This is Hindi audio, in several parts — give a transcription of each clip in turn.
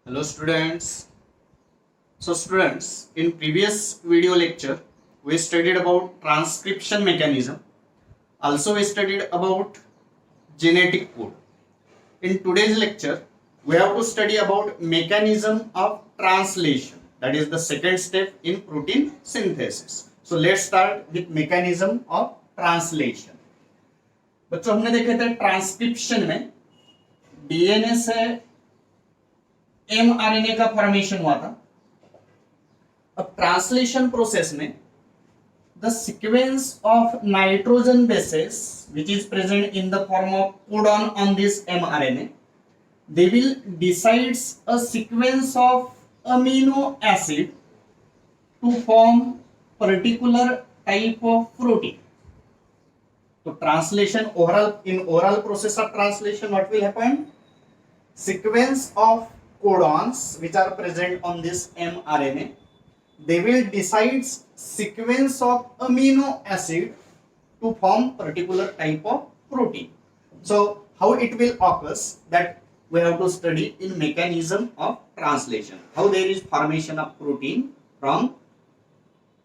Hello students. So students, in previous video lecture, we studied about transcription mechanism. Also we studied about genetic code. In today's lecture, we have to study about mechanism of translation. That is the second step in protein synthesis. So let's start with mechanism of translation. बच्चों हमने देखा था ट्रांसक्रिप्शन में डीएनए से एमआरएनए का फॉर्मेशन हुआ था. अब ट्रांसलेशन प्रोसेस में the sequence of nitrogen bases which is present in the form of codon on this mRNA, they will decides a sequence of amino acid to form particular type of protein. So translation oral process of translation, what will happen? Sequence of codons which are present on this mRNA, they will decide sequence of amino acid to form particular type of protein. So how it will occur, that we have to study in mechanism of translation. How there is formation of protein from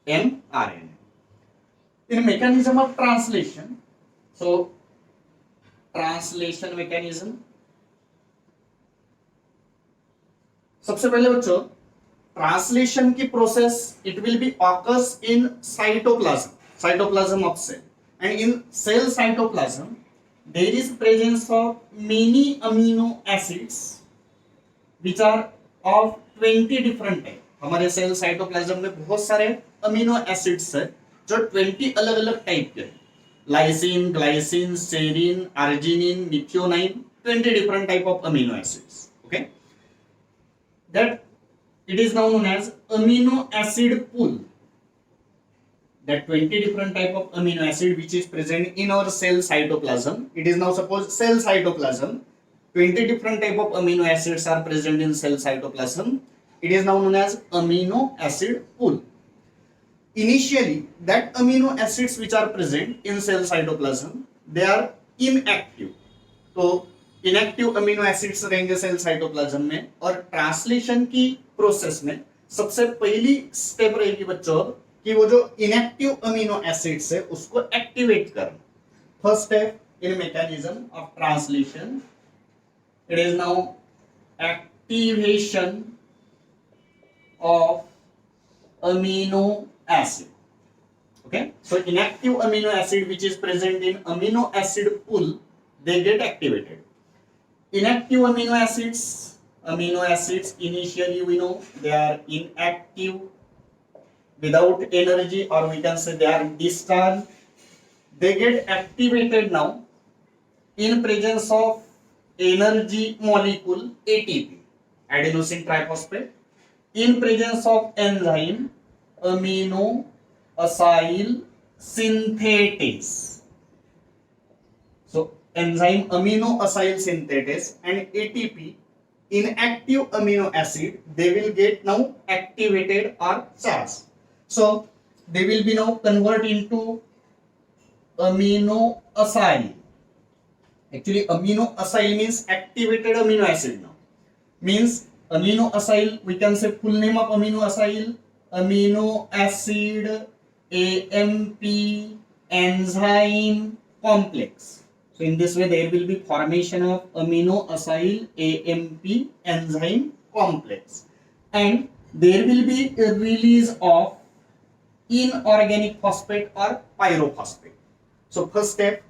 mRNA. In mechanism of translation, so translation mechanism, सबसे पहले बच्चों ट्रांसलेशन की process it will be occurs in cytoplasm of cell, and in cell cytoplasm there is presence of many amino acids which are of 20 different type. हमारे सेल साइटोप्लाज्म में बहुत सारे अमीनो एसिड्स है जो 20 अलग अलग टाइप के, lysine, glycine, serine, arginine, methionine, 20 different type of amino acids. Okay, that it is now known as amino acid pool. That 20 different type of amino acid which is present in our cell cytoplasm. It is now suppose cell cytoplasm. 20 different type of amino acids are present in cell cytoplasm. It is now known as amino acid pool. Initially, that amino acids which are present in cell cytoplasm, they are inactive. तो inactive amino acids रहेंगे cell cytoplasm में, और ट्रांसलेशन की प्रोसेस में सबसे पहली स्टेप रहेगी बच्चों कि वो जो इनएक्टिव अमीनो एसिड्स है उसको एक्टिवेट करना. First step in mechanism of translation, it is now activation of amino acid. Okay, so inactive amino acid which is present in amino acid pool, they get activated. Inactive amino acids initially we know they are inactive, without energy, or we can say they are discharged. They get activated now in presence of energy molecule ATP, adenosine triphosphate, in presence of enzyme amino acyl synthetase. So enzyme amino acyl synthetase and ATP, inactive amino acid, they will get now activated or charged. So they will be now convert into amino acyl. Actually amino acyl means activated amino acid. Now means amino acyl, we can say full name of amino acyl, amino acid AMP enzyme complex. So in this way there will be formation of amino acyl AMP enzyme complex, and there will be a release of inorganic phosphate or pyrophosphate. So first step,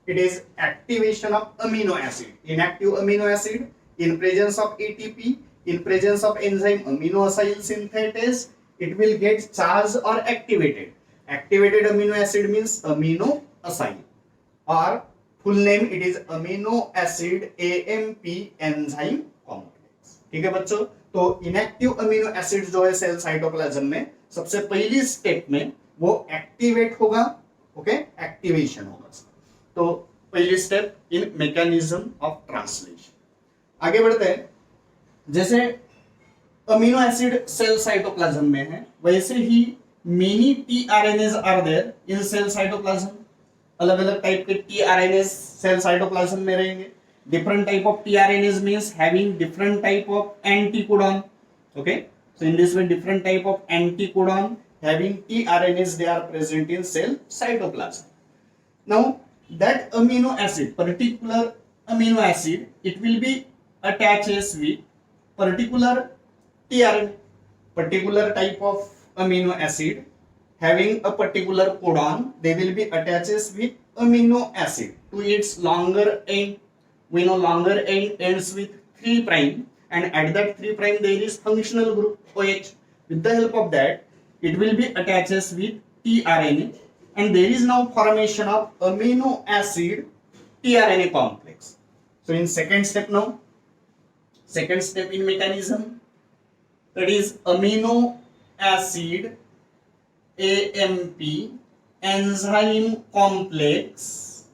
it is activation of amino acid, inactive amino acid in presence of ATP, in presence of enzyme amino acyl synthetase, it will get charged or activated. Activated amino acid means amino acyl, or full name it is amino acid AMP enzyme complex. ठीक है बच्चों, तो इनएक्टिव अमीनो एसिड जो है सेल साइटोप्लाज्म में सबसे पहली स्टेप में वो एक्टिवेट होगा. ओके, एक्टिवेशन होगा. तो पहली step in mechanism of translation. आगे बढ़ते हैं. जैसे अमीनो एसिड सेल साइटोप्लाज्म में है, वैसे ही many tRNAs are there in cell cytoplasm. अलग अलग टाइप के टीआरएनएस सेल साइटोप्लाज्म में रहेंगे. different type of tRNAs means having different type of anticodon. Okay, so in this way different type of anticodon having tRNAs, they are present in cell cytoplasm. Now that amino acid, particular amino acid, it will be attaches with particular tRNA, particular type of amino acid having a particular codon, they will be attaches with amino acid to its longer end. We know longer end ends with 3 prime, and at that 3 prime there is functional group OH. With the help of that, it will be attaches with tRNA, and there is now formation of amino acid tRNA complex. So in second step now, second step in mechanism, that is amino acid AMP enzyme complex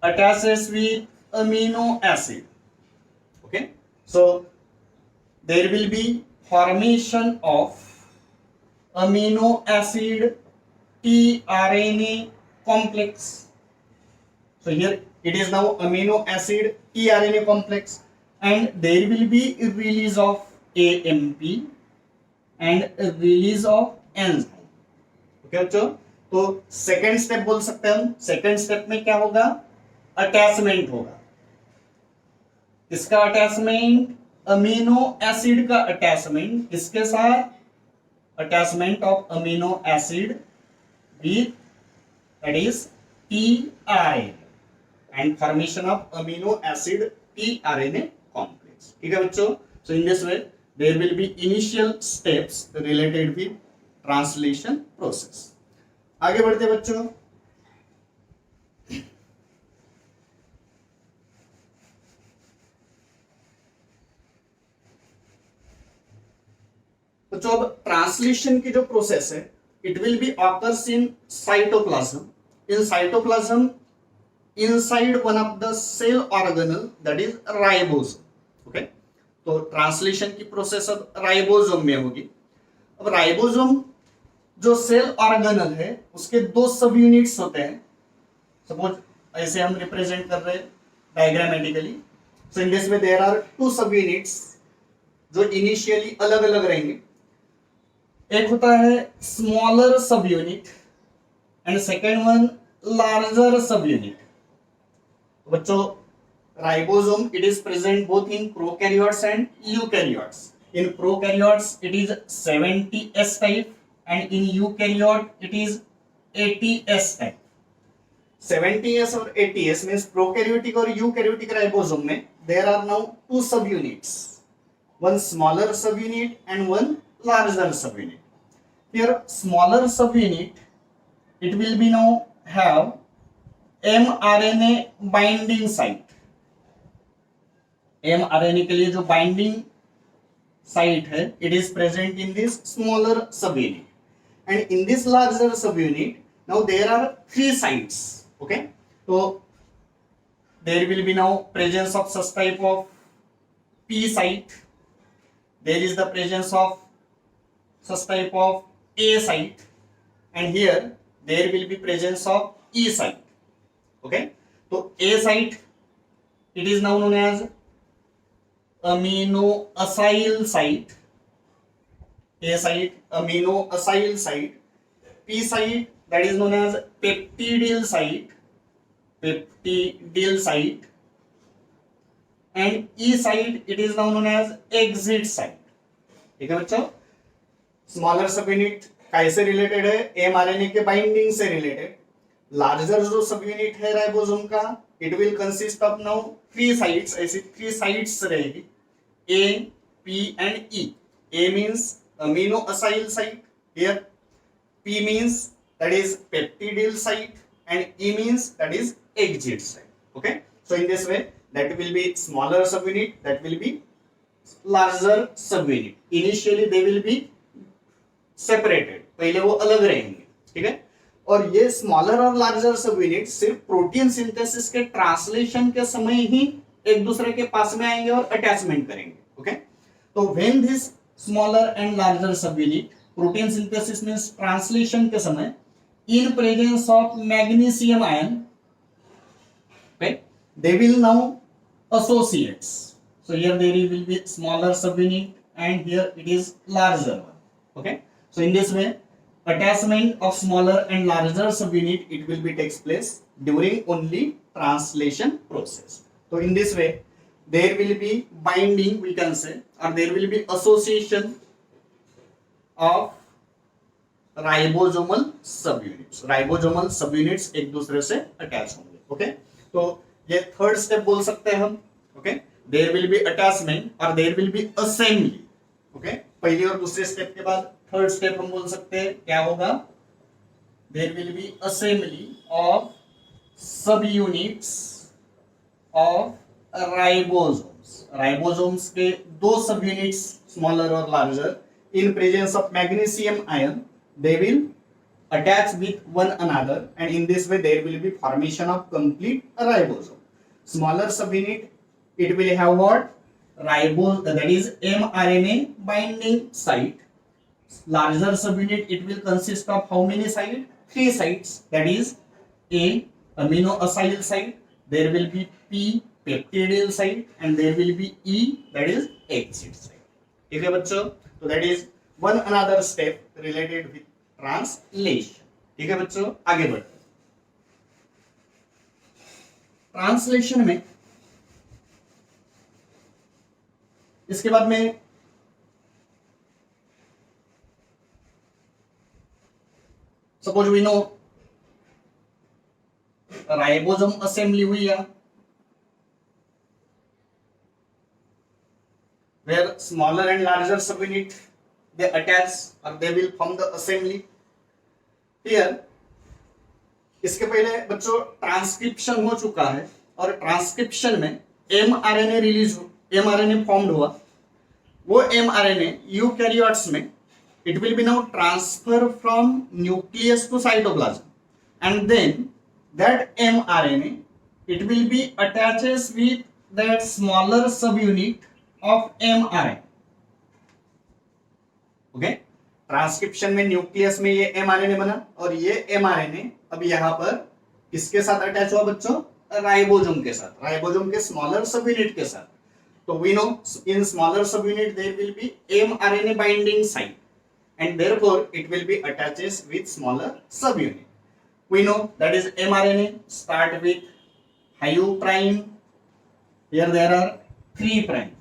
attaches with amino acid. Okay, so there will be formation of amino acid tRNA complex. So here it is now amino acid tRNA complex, and there will be release of AMP and release of enzyme. Okay बच्चों, तो सेकेंड स्टेप बोल सकते हैं हम. सेकेंड स्टेप में क्या होगा? अटैचमेंट होगा. किसका अटैचमेंट? अमीनो एसिड का अटैचमेंट. किसके साथ? Attachment of amino acid with that is tRNA and formation of amino acid tRNA complex. ठीक है बच्चों. So in this way there will be initial steps related with translation process. आगे बढ़ते बच्चों. बच्चों अब ट्रांसलेशन की जो प्रोसेस है, it will be occurs in cytoplasm. In cytoplasm inside one of the cell organelle that is ribosome. Okay, तो ट्रांसलेशन की प्रोसेस अब राइबोसोम में होगी. अब राइबोसोम जो सेल ऑर्गेनल है उसके 2 सब यूनिट्स होते हैं. सपोज ऐसे हम रिप्रेजेंट कर रहे हैं diagrammatically. So in this way there are 2 sub units जो इनिशियली अलग अलग रहेंगे. एक होता है स्मॉलर सब unit and second one larger subunit. बच्चों ribosome it is present both in prokaryotes and eukaryotes. In prokaryotes it is 70S type and in eukaryote it is 80S type. 70S और 80S means prokaryotic और eukaryotic ribosome में there are now 2 subunits, one smaller subunit and one larger subunit. Here smaller subunit it will be now have mRNA binding site. mRNA के लिए जो binding site है, it is present in this smaller subunit, and in this larger subunit now there are 3 sites. Okay, so there will be now presence of such type of P site, there is the presence of such type of A site, and here there will be presence of E site. Okay, so A site it is now known as amino acyl site. A site amino acyl site. P site that is known as peptidyl site. Peptidyl site. And E site it is now known as exit site. ठीक है बच्चों. स्मॉलर सब यूनिट कैसे रिलेटेड है? mRNA के बाइंडिंग से रिलेटेड. लार्जर जो सब यूनिट है राइबोसोम का, it will consist of now 3 sites. ऐसी 3 साइट्स रहेगी A, P and E. A means amino acyl site. Here P means that is peptidyl site and E means that is exit site. Okay, so in this way that will be smaller subunit, that will be larger subunit. Initially they will be separated, पहले वो अलग रहेंगे. ठीक है, और ये स्मॉलर और लार्जर सबयूनिट सिर्फ प्रोटीन सिंथेसिस के ट्रांसलेशन के समय ही एक दूसरे के पास में आएंगे और अटैचमेंट करेंगे. ओके, तो when this smaller and larger subunit protein synthesis means translation के समय in presence of magnesium ion, okay, they will now associates. So here there will be smaller subunit and here it is larger one. Okay. So in this way, attachment of smaller and larger subunit it will be takes place during only translation process. So in this way, there will be binding, we can say, or there will be association of ribosomal सब यूनिट्स. राइबोसोमल सब यूनिट्स एक दूसरे से अटैच होंगे. ओके, तो ये थर्ड स्टेप बोल सकते हैं हम. Okay, there will be attachment और there will be assembly. Okay, पहले और दूसरे स्टेप के बाद थर्ड स्टेप हम बोल सकते हैं क्या होगा, there will be assembly of sub units of ribosomes. Ribosomes के दो सब यूनिट्स स्मॉलर और larger in presence of magnesium ion, they will attach with one another, and in this way there will be formation of complete ribosome. Smaller subunit it will have what, that is mRNA binding site. Larger subunit it will consist of how many sites? 3 sites, that is A amino acyl site, there will be P peptidyl site, and there will be E, that is exit site. ठीक है बच्चों, तो that is one another step related with translation. ठीक है बच्चों, आगे बढ़ते हैं. ट्रांसलेशन में इसके बाद में suppose we know ribosome assembly हुई है, where smaller and larger subunit they attach or they will form the assembly. Here इसके पहले बच्चों ट्रांसक्रिप्शन हो चुका है और ट्रांसक्रिप्शन में mRNA रिलीज हो, mRNA फॉर्म्ड हुआ. वो mRNA यूकैरियोट्स में it will be now transfer from nucleus to cytoplasm, and then that mRNA it will be attaches with that smaller subunit of mRNA. Okay, transcription में न्यूक्लियस में ये mRNA बना और ये mRNA अब यहां पर किसके साथ अटैच हुआ बच्चों, राइबोसोम के साथ, राइबोसोम के स्मॉलर सब यूनिट के साथ. तो वी नो इन स्मॉलर सब unit there will be mRNA binding site and therefore it will be attaches with smaller subunit. We know that is mRNA start with high prime, here there are 3 prime.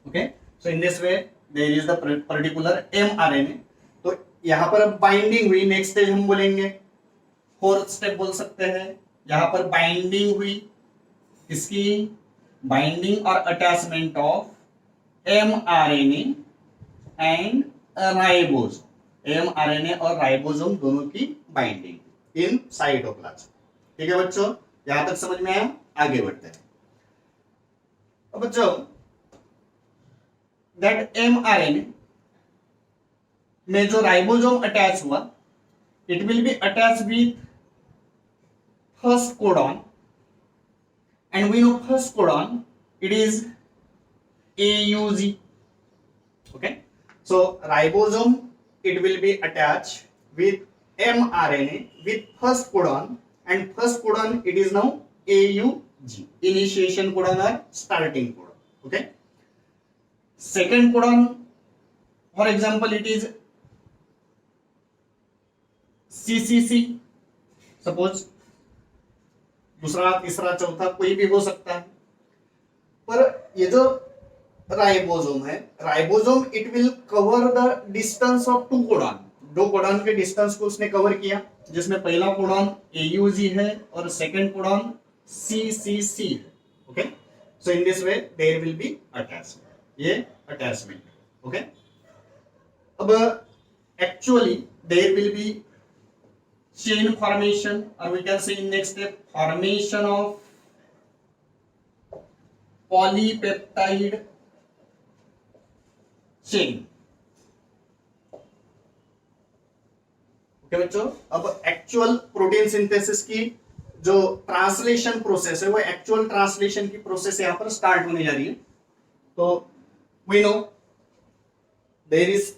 Okay, so in this way there is the particular mRNA. तो यहाँ पर अब बाइंडिंग हुई, नेक्स्ट स्टेज हम बोलेंगे फोर्थ स्टेप बोल सकते हैं. यहाँ पर बाइंडिंग हुई, इसकी बाइंडिंग और attachment of mRNA and ribosome. mRNA और राइबोसोम दोनों की बाइंडिंग इन साइटोप्लाज्म. ठीक है बच्चों, यहां तक समझ में आया, आगे बढ़ते हैं. अब बच्चों that mRNA में जो राइबोसोम अटैच हुआ it will be attached with first codon, and we know first codon it is AUG. Okay, so ribosome it will be attached with mRNA with first codon, and first codon it is now AUG, initiation codon or starting codon. Okay, second codon for example it is CCC, suppose दूसरा तीसरा चौथा कोई भी हो सकता है. पर ये जो राइबोसोम है, ribosome it will cover the distance of 2 codon. 2 codon के डिस्टेंस को उसने कवर किया, जिसमें पहला कोडॉन AUG है और सेकंड कोडॉन CCC है. Okay, so in this way there will be attachment. ये अटैचमेंट. ओके, अब actually there will be chain formation, or we can say in next step formation of polypeptide chain. Okay बच्चों, अब एक्चुअल प्रोटीन सिंथेसिस की जो ट्रांसलेशन प्रोसेस है वो एक्चुअल ट्रांसलेशन की प्रोसेस यहां पर स्टार्ट होने जा रही है. तो we know there is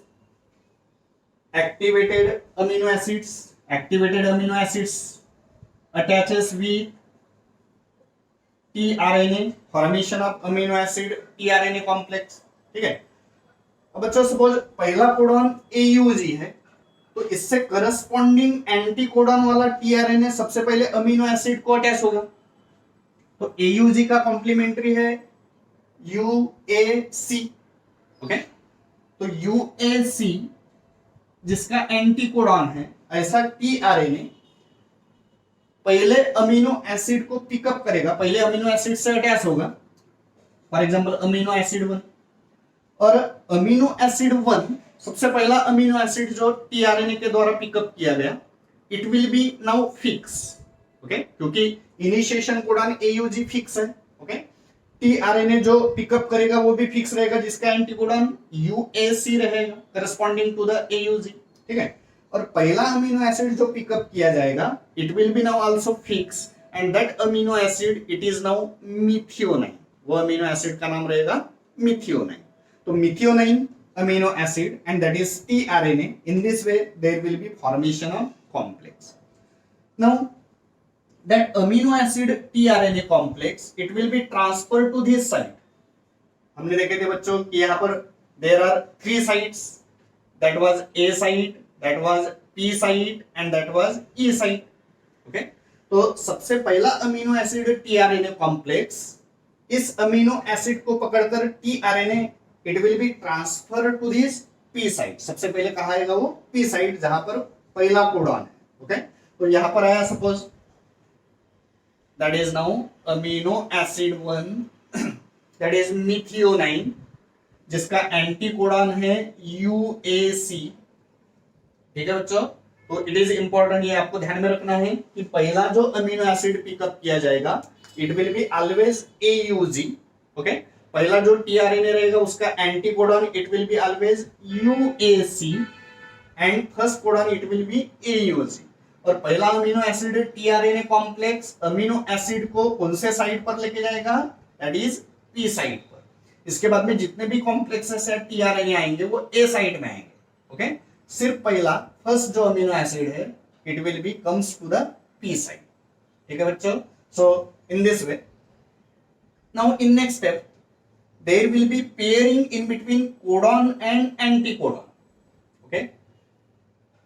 activated amino acids. Activated amino acids attaches with tRNA, formation of amino acid tRNA complex. ठीक है, अब बच्चों सपोज पहला कोडॉन एयूजी है, तो इससे करस्पॉन्डिंग एंटी कोडॉन वाला टीआरएनए सबसे पहले अमीनो एसिड को अटैच होगा। तो एयूजी का कॉम्प्लीमेंट्री है यूएसी। ओके, तो यूएसी जिसका एंटी कोडॉन है, ऐसा टीआरएनए पहले अमीनो एसिड को पिकअप करेगा, पहले अमीनो एसिड से अटैच होगा, फॉर एग्जांपल अमीनो एसिड 1। और अमीनो एसिड 1 सबसे पहला अमीनो एसिड जो टीआरएनए के द्वारा पिकअप किया गया, it will B now fix. Okay, क्योंकि इनिशिएशन कोडॉन एयूजी फिक्स है। ओके, टीआरएनए जो पिकअप करेगा वो भी फिक्स रहेगा, जिसका एंटी कोडॉन यूएसी रहेगा करस्पॉन्डिंग टू द एयूजी। ठीक है, और पहला अमीनो एसिड जो पिकअप किया जाएगा, it will B now also fix, and that amino acid it is now methionine. वो अमीनो एसिड का नाम रहेगा मिथियोनाइन। तो methionine amino acid, and that is tRNA. In this way there will be formation of complex. Now that amino acid tRNA complex, it will be transferred to this site. हमने देखे थे बच्चों कि यहाँ पर there are 3 sites, that was A site, that was P site and that was E site. Okay, तो सबसे पहला अमीनो एसिड tRNA complex, इस अमीनो एसिड को पकड़कर tRNA it will be transfer to this P site. सबसे पहले कहा आएगा वो पी साइट, जहां पर पहला कोडॉन है। ओके, तो यहां पर आया suppose that is now amino acid 1, that is methionine, जिसका एंटी कोडॉन है यूएसी। ठीक है बच्चों, तो इट इज इंपॉर्टेंट, ये आपको ध्यान में रखना है कि पहला जो अमीनो एसिड पिकअप किया जाएगा, it will be always AUG. Okay, पहला जो टीआरएनए रहेगा उसका anti codon it will be always UAC, and first codon it will B AUG. और पहला amino acid tRNA complex amino acid को कौन से साइट पर लेके जाएगा, दैट इज पी साइट पर। इसके बाद में जितने भी कॉम्प्लेक्सेस है टीआरएनए आएंगे वो ए साइट में आएंगे। ओके, सिर्फ पहला फर्स्ट जो अमीनो एसिड है it will be comes to the P site. ठीक है बच्चों, so in this way now in next step there will be pairing in between codon and anticodon. Okay,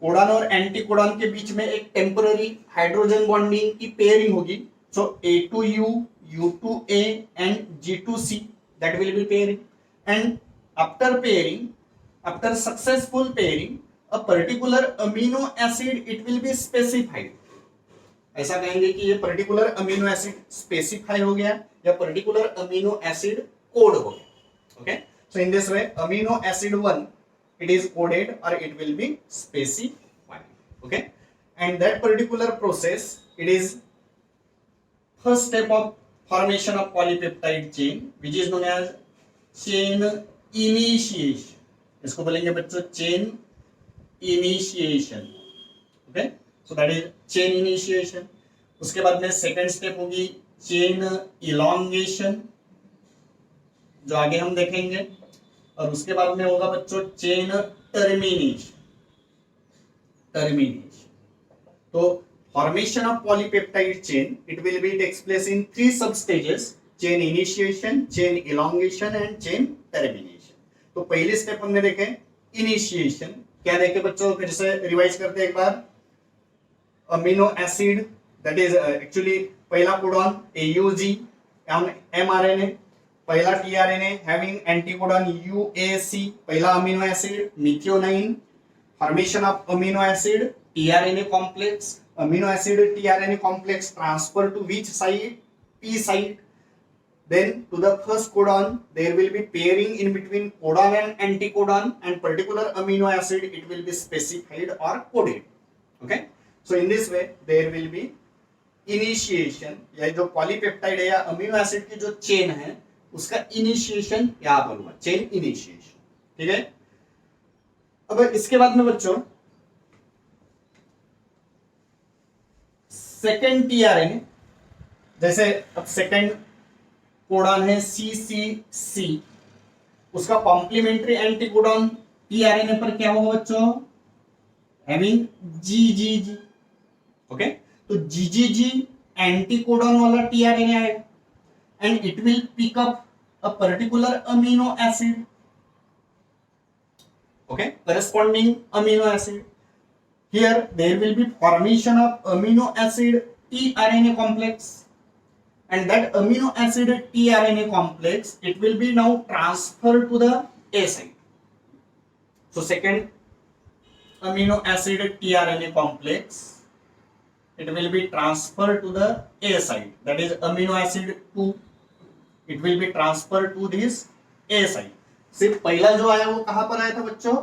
codon और एंटीकोडॉन के बीच में एक टेम्पररी हाइड्रोजन बॉन्डिंग की पेयरिंग होगी। सो A2U, U2A and G2C, that will be pairing, and after pairing, after successful pairing, a particular amino acid it will be specified. ऐसा कहेंगे कि ये पर्टिकुलर अमीनो एसिड स्पेसिफाई हो गया या पर्टिकुलर अमीनो एसिड कोड हो गया। Okay, so in this way amino acid 1 it is coded or it will be specified. Okay, and that particular process, it is first step of formation of polypeptide chain, which is known as chain initiation. इसको बोलेंगे बच्चों chain initiation. Okay, so that is chain initiation. उसके बाद में सेकेंड स्टेप होगी chain elongation, जो आगे हम देखेंगे, और उसके बाद में होगा बच्चों चेन टर्मिनेशन। तो formation of polypeptide chain it will be takes place in 3 sub stages, chain initiation, chain elongation and chain termination. तो पहले स्टेप हमने देखे इनिशिएशन, क्या देखे बच्चों, फिर से रिवाइज करते हैं एक बार। Amino acid that is actually पहला कोडॉन AUG, mRNA, पहला टीआरएनए हैविंग एंटीकोडॉन यूएसी, पहला amino acid methionine, formation of amino acid tRNA complex, amino acid tRNA complex transfer to which site, P site, then to the first codon there will be pairing in between codon and anticodon, and particular amino acid it will be specified or coded. Okay, so in this way there will be initiation, या जो पॉलीपेप्टाइड है या अमीनो एसिड की जो चेन है उसका इनिशिएशन यहां पर हुआ, चेन इनिशिएशन। ठीक है, अब इसके बाद में बच्चों सेकेंड टीआरएनए, जैसे अब सेकेंड कोडॉन है CCC, उसका कॉम्प्लीमेंट्री एंटीकोडॉन टीआरएनए पर क्या होगा बच्चों, हैविंग GGG। ओके, तो GGG एंटीकोडॉन वाला टीआरएनए आएगा। and it will pick up a particular amino acid, okay, corresponding amino acid. Here there will be formation of amino acid tRNA complex, and that amino acid tRNA complex, it will be now transferred to the A site. So second amino acid tRNA complex, it will be transferred to the A site, that is amino acid 2, it will be transferred to this A site. सिर्फ पहला जो आया वो कहां पर आया था बच्चों,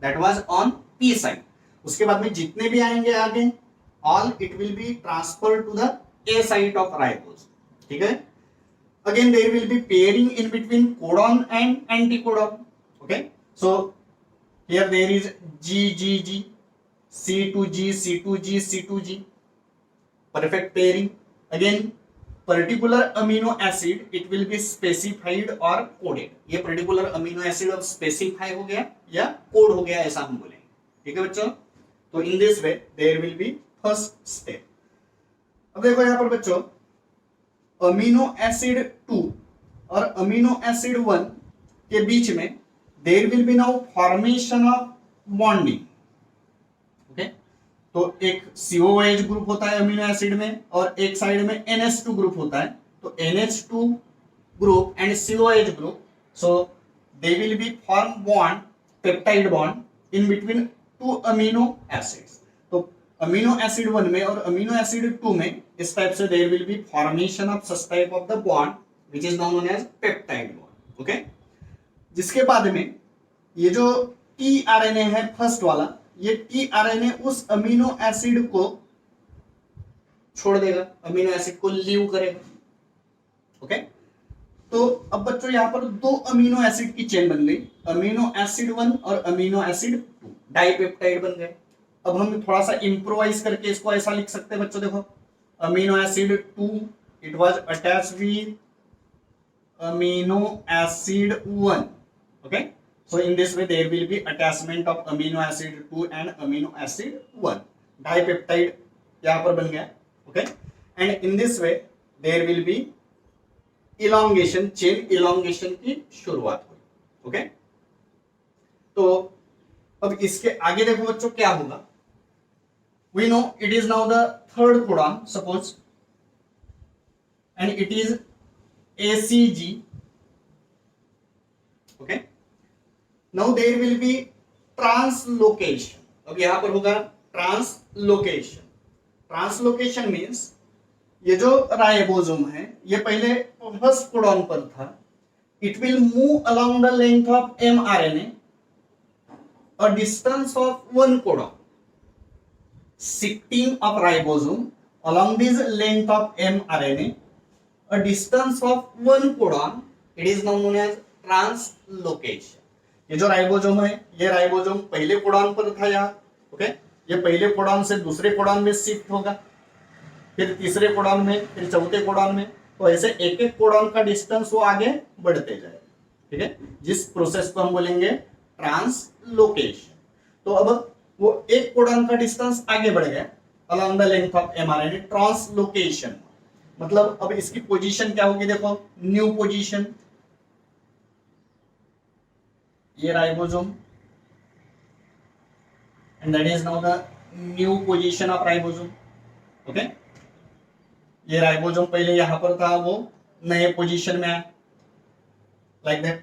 that was on P site. उसके बाद में जितने भी आएंगे आगे, all it will be transferred to the A site of ribose. ठीक है. Again there will be pairing in between codon and anticodon. Okay, so here there is GGG, C2G, C2G, C2G, perfect pairing. Again particular amino acid it will be specified or coded. ये particular amino acid अब specify हो गया या code हो गया ऐसा हम बोलेंगे. ठीक है बच्चों. तो in this way there will be first step. अब देखो यहाँ पर बच्चों amino acid 2 और amino acid 1 के बीच में there will be now formation of bonding. Okay, तो एक COOH ग्रुप होता है अमीनो एसिड में और एक साइड में NH2 ग्रुप होता है. तो NH2 group and COOH group, so they will be form bond, peptide bond in between two amino acids. तो अमीनो एसिड 1 में और अमीनो एसिड 2 में इस टाइप से there will be formation of such type of the bond which is known as peptide bond. Okay, जिसके बाद में ये जो tRNA है फर्स्ट वाला, ये tRNA उस अमीनो एसिड को छोड़ देगा, अमीनो एसिड को लीव करेगा. ओके, तो अब बच्चों यहां पर दो अमीनो एसिड की चेन बन गई, अमीनो एसिड 1 और अमीनो एसिड 2, डाइपेप्टाइड बन गए. अब हम थोड़ा सा इंप्रोवाइज करके इसको ऐसा लिख सकते हैं बच्चों, देखो amino acid 2 it was attached with amino acid 1. Okay, so in this way there will be attachment of amino acid 2 and amino acid 1, dipeptide यहाँ पर बन गया. okay, and in this way there will be elongation, chain elongation की शुरुआत हुई. okay, तो अब इसके आगे देखो बच्चों क्या होगा. we know it is now the third codon suppose and it is ACG. okay, now there will be translocation. अब यहां पर होगा ट्रांसलोकेशन. ट्रांसलोकेशन मींस ये जो राइबोसोम है ये पहले फर्स्ट कोडॉन पर था, it will move along the length of mRNA a distance of 1 codon. Shifting of ribosome along this length of mRNA a distance of 1 codon, it is now known as translocation. ये जो राइबोसोम है, ये राइबोसोम पहले कोडॉन पर था यहाँ. ओके, ये पहले कोडॉन से दूसरे कोडॉन में शिफ्ट होगा, फिर तीसरे कोडॉन में, फिर चौथे कोडॉन में. तो ऐसे एक एक कोडॉन का डिस्टेंस वो आगे बढ़ते जाए. ठीक है, जिस प्रोसेस को हम बोलेंगे ट्रांसलोकेशन. तो अब वो एक कोडॉन का डिस्टेंस आगे बढ़ गया along the length of mRNA, translocation. मतलब अब इसकी पोजीशन क्या होगी, देखो न्यू पोजीशन, ये ribosome and that is now the new position of ribosome. okay, ये राइबोसोम पहले यहां पर था, वो नए पोजीशन में आया like that.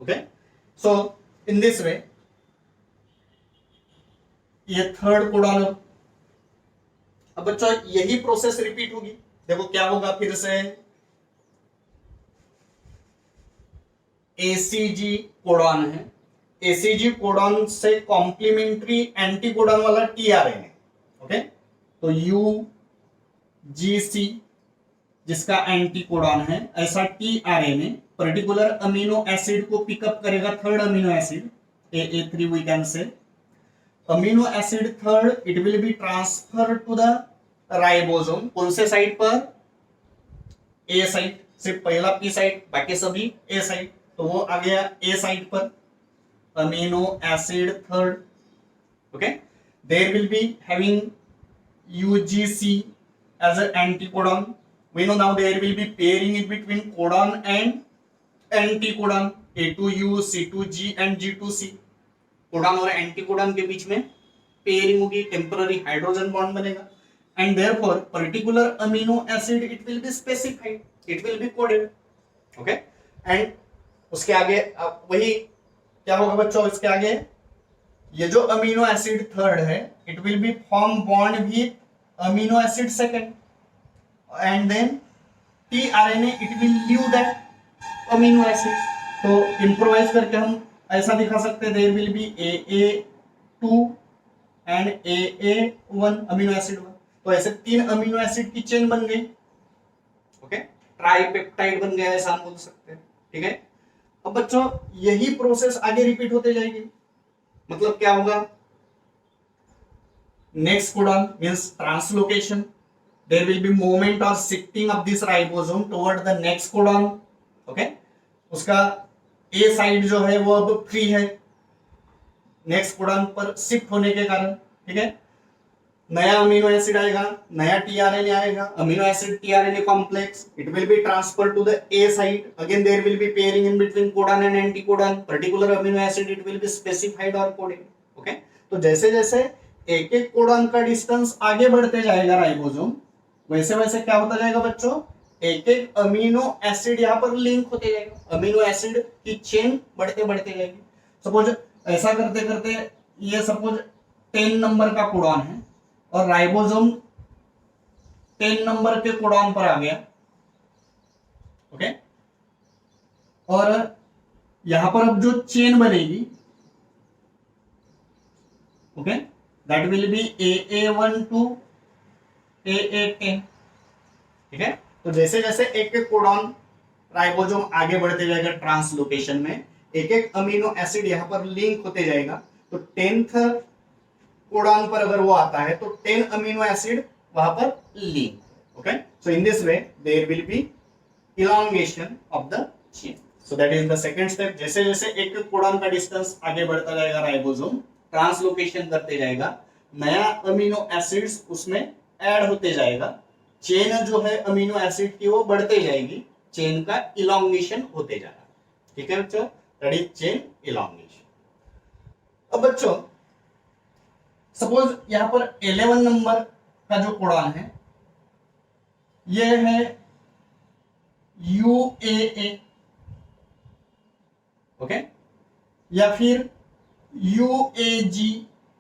okay, so in this way ये थर्ड कोडॉन. अब बच्चों यही प्रोसेस रिपीट होगी. देखो क्या होगा, फिर से ACG कोडॉन है, ACG कोडॉन से कॉम्प्लीमेंट्री एंटीकोडॉन वाला tRNA. ओके, तो UGC जिसका एंटीकोडॉन है, ऐसा tRNA पर्टिकुलर अमीनो एसिड को पिकअप करेगा, third amino acid AA3 we can say. Amino acid third it will be transfer to the ribosome. कौन से साइड पर, ए साइड. सिर्फ पहला P साइड, बाकी सभी ए साइड. तो वो आ गया ए साइड पर amino acid third. Okay, there will be having UGC as a anticodon we know now there will be pairing in between codon and anticodon, A2U, C2G and G2C. Codon और एंटीकोडॉन के बीच में पेयरिंग होगी, टेम्पररी हाइड्रोजन बॉन्ड बनेगा, and therefore particular amino acid it will be specified, it will be coded. Okay, and उसके आगे वही क्या होगा बच्चों, इसके आगे ये जो अमीनो एसिड थर्ड है it will be form bond with amino acid second, and then tRNA it will leave that amino acid. तो इंप्रोवाइज करके हम ऐसा दिखा सकते हैं, there will be AA2 and AA1 amino acid 1. तो ऐसे 3 अमीनो एसिड की चेन बन गई. ओके, ट्राइपेप्टाइड बन गया, ऐसा हम बोल सकते हैं. ठीक है, अब बच्चों यही प्रोसेस आगे रिपीट होते जाएगी. मतलब क्या होगा, next codon means translocation, there will be movement और shifting of this ribosome toward the next codon. Okay, उसका ए साइड जो है वो अब फ्री है नेक्स्ट कोडॉन पर शिफ्ट होने के कारण. ठीक है, नया अमीनो एसिड आएगा, नया टीआरएनए आएगा, amino acid tRNA complex, it will be transfer to the A side. Again there will be pairing in between codon and anticodon, particular amino acid it will be specified और कोडेड. ओके, तो जैसे जैसे एक एक कोडॉन का डिस्टेंस आगे बढ़ते जाएगा राइबोसोम, वैसे वैसे क्या होता जाएगा बच्चों, एक एक अमीनो एसिड यहाँ पर लिंक होते जाएगा, अमीनो एसिड की चेन बढ़ते बढ़ते जाएगी. सपोज ऐसा करते करते ये सपोज 10 नंबर का कोडॉन है और राइबोसोम 10 नंबर के कोडॉन पर आ गया. ओके, और यहां पर अब जो चेन बनेगी, okay, that will be AA1 to AA10. ठीक है, तो जैसे जैसे एक एक कोडॉन राइबोसोम आगे बढ़ते जाएगा ट्रांसलोकेशन में, एक एक अमीनो एसिड यहां पर लिंक होते जाएगा. तो 10th कोडॉन पर अगर वो आता है तो 10 अमीनो एसिड वहां पर link. Okay, so in this way there will be elongation of the chain. So that is the second step. जैसे जैसे एक एक कोडॉन का डिस्टेंस आगे बढ़ता जाएगा राइबोसोम ट्रांसलोकेशन करते जाएगा, नया अमीनो एसिड्स उसमें ऐड होते जाएगा, चेन जो है अमीनो एसिड की वो बढ़ते जाएगी, चेन का इलॉन्गेशन होते जाएगा. ठीक है बच्चों, दैट इज चेन इलॉन्गेशन. अब बच्चों सपोज यहां पर 11 नंबर का जो कोडॉन है ये है UAA. ओके, या फिर UAG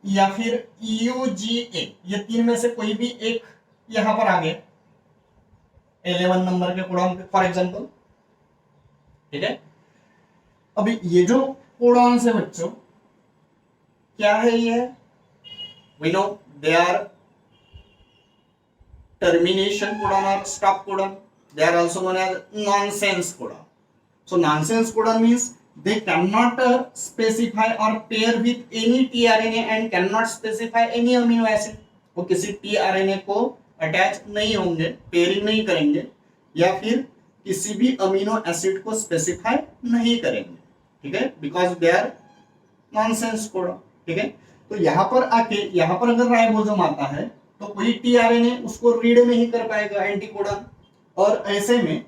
या फिर UGA, ये 3 में से कोई भी एक यहां पर आ गया 11 नंबर के कोडॉन पे फॉर एग्जांपल. ठीक है, अभी ये जो कोडॉन से बच्चों क्या है, ये we know they are termination codon or stop codon. They are also known as nonsense codon. So nonsense codon means they cannot specify or pair with any tRNA and cannot specify any amino acid. वो किसी tRNA को अटैच नहीं होंगे, पेयरिंग नहीं करेंगे, या फिर किसी भी अमीनो एसिड को स्पेसिफाई नहीं करेंगे. ठीक है, because they are nonsense codon. ठीक है, तो यहां पर आके यहां पर अगर राइबोसोम आता है तो कोई टीआरएनए उसको रीड नहीं कर पाएगा एंटीकोडॉन, और ऐसे में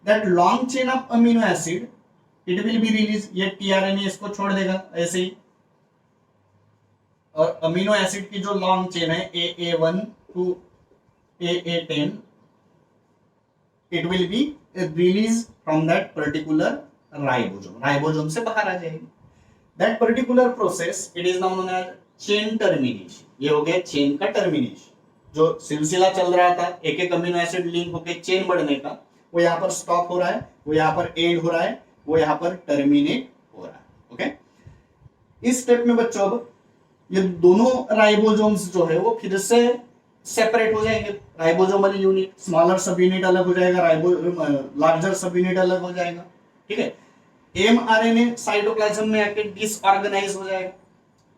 that long chain of amino acid it will be release. ये टीआरएनए इसको छोड़ देगा ऐसे ही, और अमीनो एसिड की जो लॉन्ग चेन है AA1 to AA10 it will be release from that particular ribosome, ribosome से बाहर आ जाएगी. That particular process it is now known as chain termination. ये हो गया चेन का टर्मिनेशन. जो सिलसिला चल रहा था एक एक अमीनो एसिड लिंक होके चेन बढ़ने का, वो यहाँ पर स्टॉप हो रहा है, वो यहाँ पर एंड हो रहा है, वो यहाँ पर टर्मिनेट हो रहा है. ओके, इस स्टेप में बच्चों अब ये दोनों राइबोसोम्स जो है वो फिर से सेपरेट हो जाएंगे. राइबोसोमल यूनिट, स्मॉलर सब यूनिट अलग हो जाएगा, लार्जर सब यूनिट अलग हो जाएगा. ठीक है, mRNA साइटोप्लाज्म में आके डिसऑर्गेनाइज हो जाएगा.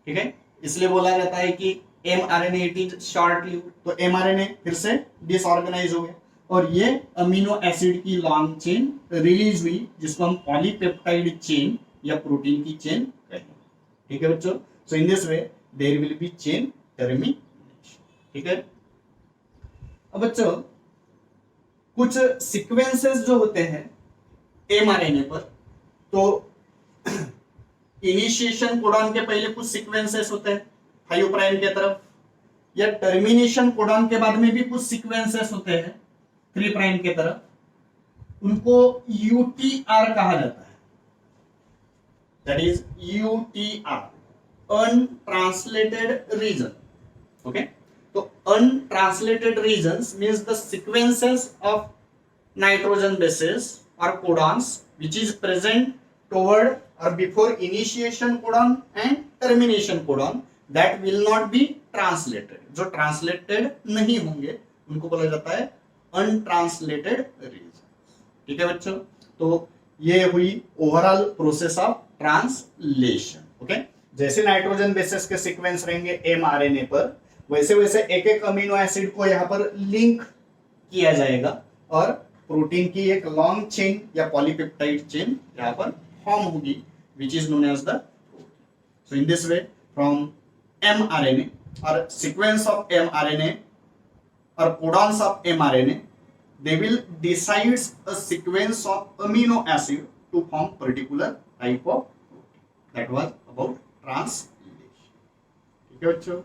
ठीक है, इसलिए बोला जाता है कि mRNA it is short lived. तो mRNA फिर से डिसऑर्गेनाइज हो गया और ये अमीनो एसिड की लॉन्ग चेन रिलीज हुई, जिसको हम पॉलीपेप्टाइड चेन या प्रोटीन की चेन कहेंगे. ठीक है बच्चों, so in this way there will be chain termination. ठीक है, अब बच्चों कुछ सीक्वेंसेस जो होते हैं mRNA पर, तो इनिशिएशन कोडॉन के पहले कुछ सीक्वेंसेस होते हैं 5 प्राइम के तरफ, या टर्मिनेशन कोडॉन के बाद में भी कुछ सीक्वेंसेस होते हैं 3 प्राइम के तरफ, उनको यूटीआर कहा जाता है। That is UTR, untranslated region. Okay, तो untranslated regions means the sequences of nitrogen bases or codons which is present toward or before initiation codon and termination codon that will not be translated, जो translated नहीं होंगे उनको बोला जाता है untranslated regions। ठीक है बच्चों, तो ये हुई overall process of translation. Okay, जैसे नाइट्रोजन बेसेस के सीक्वेंस रहेंगे mRNA पर, वैसे वैसे एक एक अमीनो एसिड को यहाँ पर लिंक किया जाएगा और प्रोटीन की एक लॉन्ग चेन या पॉलीपेप्टाइड चेन यहाँ पर फॉर्म होगी which is known as the protein. So in this way from mRNA और sequence of mRNA or codons of mRNA, they will decide a sequence of amino acid to form particular type of protein. That was about translation. ठीक है बच्चों।